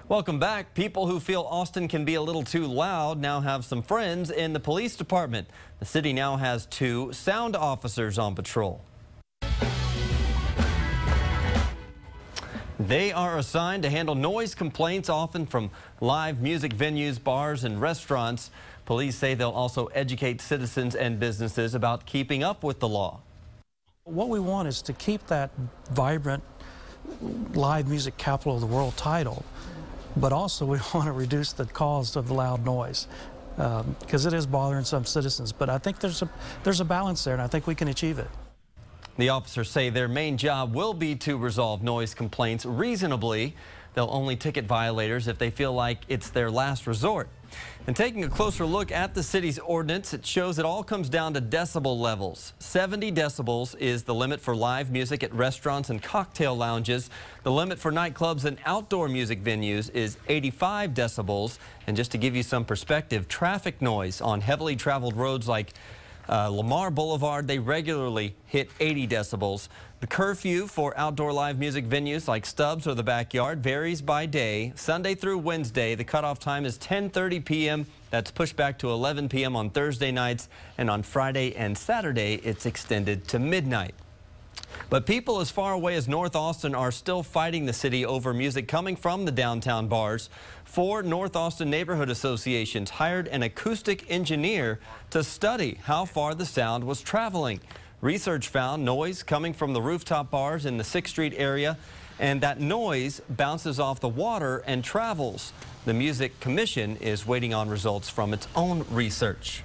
Welcome back. People who feel Austin can be a little too loud now have some friends in the police department. The city now has 2 sound officers on patrol. They are assigned to handle noise complaints, often from live music venues, bars, and restaurants. Police say they'll also educate citizens and businesses about keeping up with the law. What we want is to keep that vibrant live music capital of the world title, but also we want to reduce the cause of the loud noise because it is bothering some citizens. But I think there's a balance there, and I think we can achieve it. The officers say their main job will be to resolve noise complaints reasonably. They'll only ticket violators if they feel like it's their last resort. And taking a closer look at the city's ordinance, it shows it all comes down to decibel levels. 70 decibels is the limit for live music at restaurants and cocktail lounges. The limit for nightclubs and outdoor music venues is 85 decibels. And just to give you some perspective, traffic noise on heavily traveled roads like Lamar Boulevard, they regularly hit 80 decibels. The curfew for outdoor live music venues like Stubbs or the Backyard varies by day. Sunday through Wednesday, the cutoff time is 10:30 p.m. That's pushed back to 11 p.m. on Thursday nights, and on Friday and Saturday, it's extended to midnight. But people as far away as North Austin are still fighting the city over music coming from the downtown bars. 4 North Austin neighborhood associations hired an acoustic engineer to study how far the sound was traveling. Research found noise coming from the rooftop bars in the 6th Street area, and that noise bounces off the water and travels. The Music Commission is waiting on results from its own research.